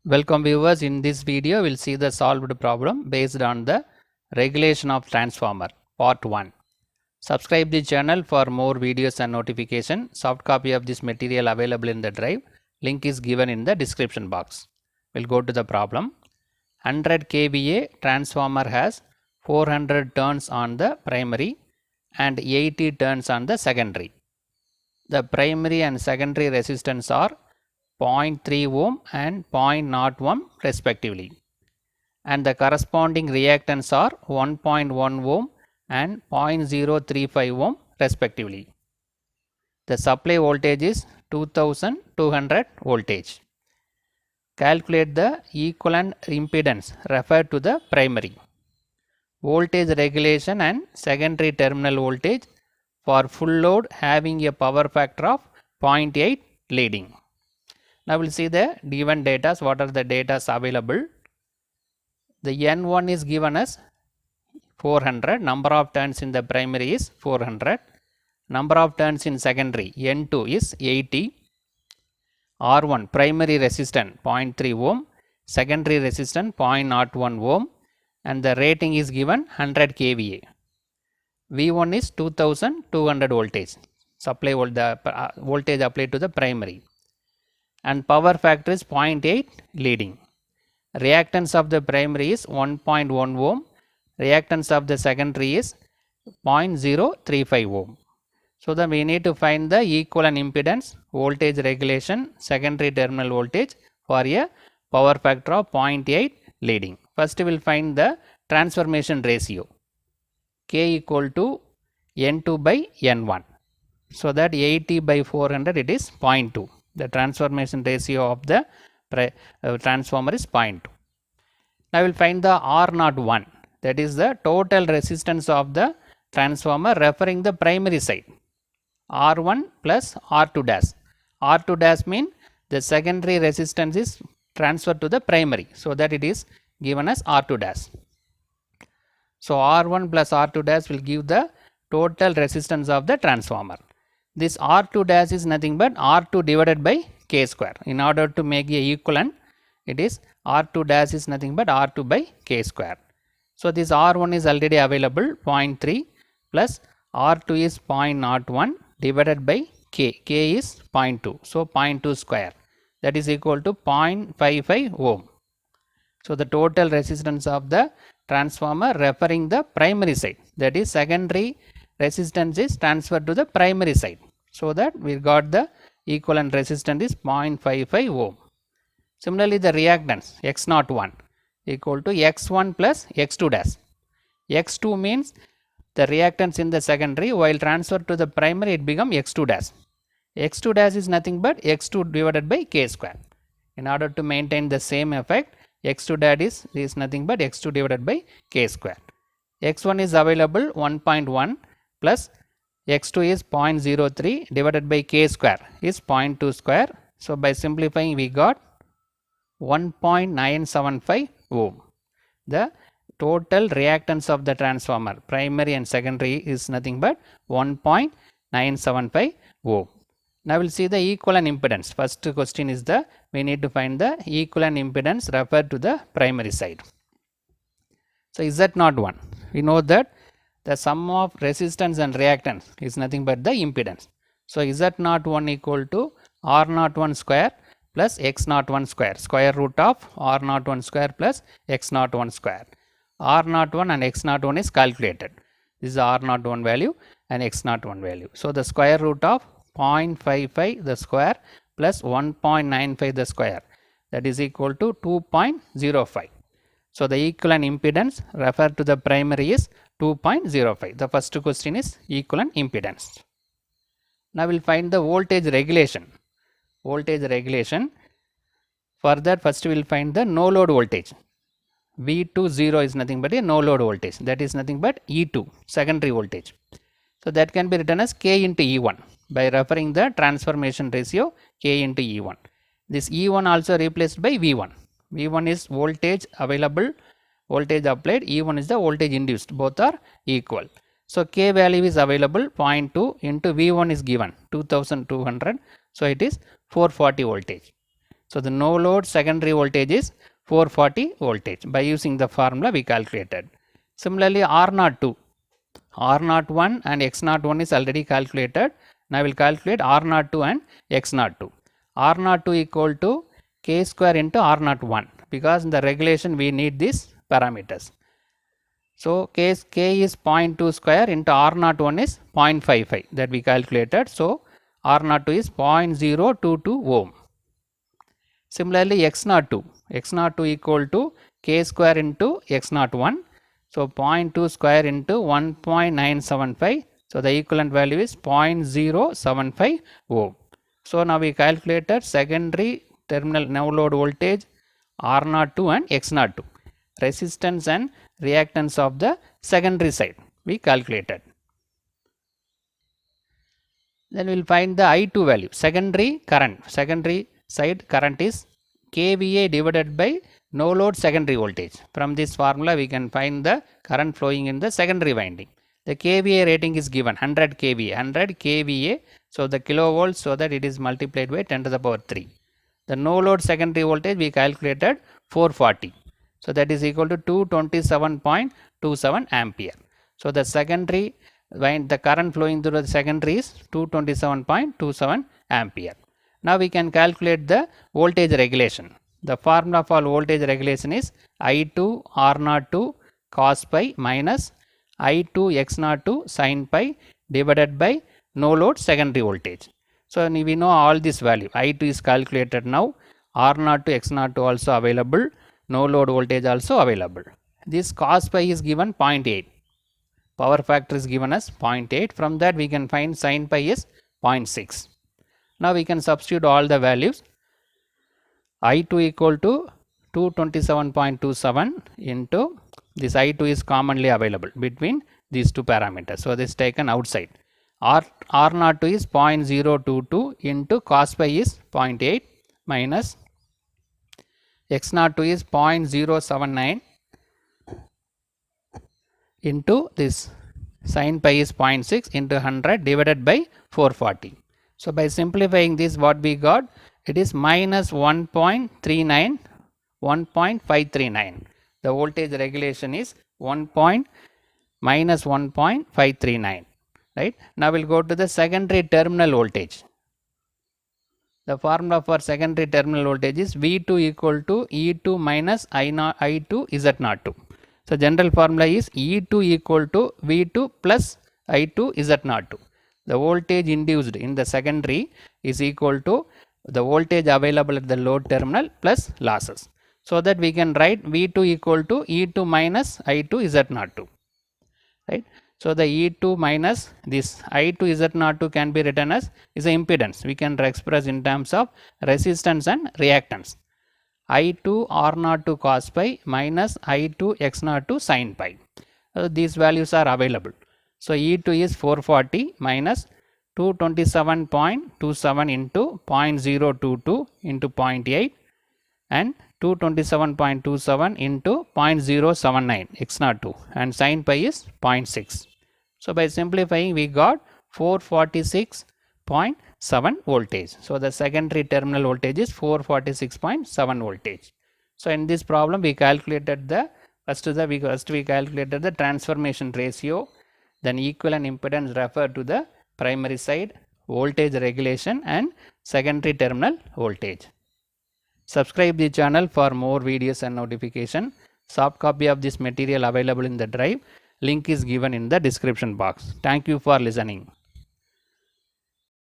Welcome viewers, in this video we will see the solved problem based on the regulation of transformer part 1. Subscribe the channel for more videos and notification. Soft copy of this material available in the drive. Link is given in the description box. We'll go to the problem. 100 kVA transformer has 400 turns on the primary and 80 turns on the secondary. The primary and secondary resistance are 0.3 ohm and 0.0 ohm respectively, and the corresponding reactance are 1.1 ohm and 0.035 ohm respectively. The supply voltage is 2200 voltage. Calculate the equivalent impedance referred to the primary. Voltage regulation and secondary terminal voltage for full load having a power factor of 0.8 leading. Now we will see the given data. What are the data available? The N1 is given as 400. Number of turns in the primary is 400. Number of turns in secondary N2 is 80. R1 primary resistance 0.3 ohm, secondary resistance 0.01 ohm, and the rating is given 100 kVA. V1 is 2200 voltage. Supply the voltage applied to the primary. And power factor is 0.8 leading. Reactance of the primary is 1.1 ohm. Reactance of the secondary is 0.035 ohm. So then we need to find the equivalent impedance, voltage regulation, secondary terminal voltage for a power factor of 0.8 leading. First we will find the transformation ratio. K equal to N2 by N1. So that 80 by 400 it is 0.2. The transformation ratio of the transformer is 0.2. Now we will find the R01, that is the total resistance of the transformer referring the primary side. R1 plus R2 dash. R2 dash means the secondary resistance is transferred to the primary, so that it is given as R2 dash. So R1 plus R2 dash will give the total resistance of the transformer. This R2 dash is nothing but R2 divided by K square. In order to make a equivalent, it is R2 dash is nothing but R2 by K square. So this R1 is already available 0.3 plus R2 is 0.01 divided by K. K is 0.2. So 0.2 square, that is equal to 0.55 ohm. So the total resistance of the transformer referring the primary side, that is secondary resistance is transferred to the primary side. So that we got the equivalent resistance is 0.55 ohm. Similarly the reactance X01 equal to X1 plus X2 dash. X2 means the reactance in the secondary, while transferred to the primary it become X2 dash. X2 dash is nothing but X2 divided by K square. In order to maintain the same effect, X2 dash is nothing but X2 divided by K square. X1 is available 1.1 plus X2 is 0.03 divided by K square is 0.2 square. So by simplifying we got 1.975 ohm. The total reactance of the transformer primary and secondary is nothing but 1.975 ohm. Now we will see the equivalent impedance. First question is we need to find the equivalent impedance referred to the primary side. So Z01, we know that the sum of resistance and reactance is nothing but the impedance. So Z01 equal to R01 square plus X01 square, square root of R01 square plus X01 square. R01 and X01 is calculated. This is R01 value and X01 value. So the square root of 0.55 the square plus 1.95 the square, that is equal to 2.05. So the equivalent impedance referred to the primary is 2.05. The first question is equivalent impedance. Now we will find the voltage regulation. Voltage regulation. For that first we will find the no load voltage. V20 is nothing but a no load voltage, that is nothing but E2 secondary voltage. So that can be written as K into E1 by referring the transformation ratio K into E1. This E1 also replaced by V1. V1 is voltage available, voltage applied, E1 is the voltage induced, both are equal. So K value is available 0.2 into V1 is given 2200, so it is 440 voltage. So the no load secondary voltage is 440 voltage. By using the formula we calculated. Similarly R02, R01 and X01 is already calculated. Now I will calculate R02 and X02. R02 equal to K square into R01, because in the regulation we need these parameters. So K is 0.2 square into R01 is 0.55 that we calculated. So R02 is 0.022 ohm. Similarly X02 equal to K square into X01. So 0.2 square into 1.975. So the equivalent value is 0.075 ohm. So now we calculated secondary terminal no load voltage R02 and X02. Resistance and reactance of the secondary side we calculated. Then we will find the I2 value. Secondary side current is kVA divided by no load secondary voltage. From this formula we can find the current flowing in the secondary winding. The kVA rating is given 100 kVA. So the kilovolts, so that it is multiplied by 10 to the power 3. The no load secondary voltage we calculated 440. So that is equal to 227.27 ampere. So the secondary the current flowing through the secondary is 227.27 ampere. Now we can calculate the voltage regulation. The formula for voltage regulation is I2 R02 cos pi minus I2 X02 sin pi divided by no load secondary voltage. So we know all this value. I2 is calculated now. R02 X02 also available. No load voltage also available. This cos pi is given 0.8. Power factor is given as 0.8. From that we can find sin pi is 0.6. Now we can substitute all the values. I2 equal to 227.27 into this I2 is commonly available between these two parameters. So this is taken outside. R02 is 0.022 into cos pi is 0.8 minus X02 is 0.079 into this sin pi is 0.6 into 100 divided by 440. So by simplifying this, what we got, it is minus 1.539. The voltage regulation is minus 1.539. Right. Now we'll go to the secondary terminal voltage. The formula for secondary terminal voltage is V2 equal to E2 minus I2 Z02. So general formula is E2 equal to V2 plus I2 Z02. The voltage induced in the secondary is equal to the voltage available at the load terminal plus losses. So that we can write V2 equal to E2 minus I2 Z02. Right. So the E2 minus this I2 Z02 can be written as is an impedance. We can express in terms of resistance and reactance. I2 R02 cos pi minus I2 X02 sin pi. These values are available. So E2 is 440 minus 227.27 into 0.022 into 0.8 and 227.27 into 0.079 X02 and sin pi is 0.6. So by simplifying we got 446.7 voltage. So the secondary terminal voltage is 446.7 voltage. So in this problem we calculated the first we calculated the transformation ratio, then equivalent impedance referred to the primary side, voltage regulation and secondary terminal voltage. Subscribe the channel for more videos and notification. Soft copy of this material available in the drive. Link is given in the description box. Thank you for listening.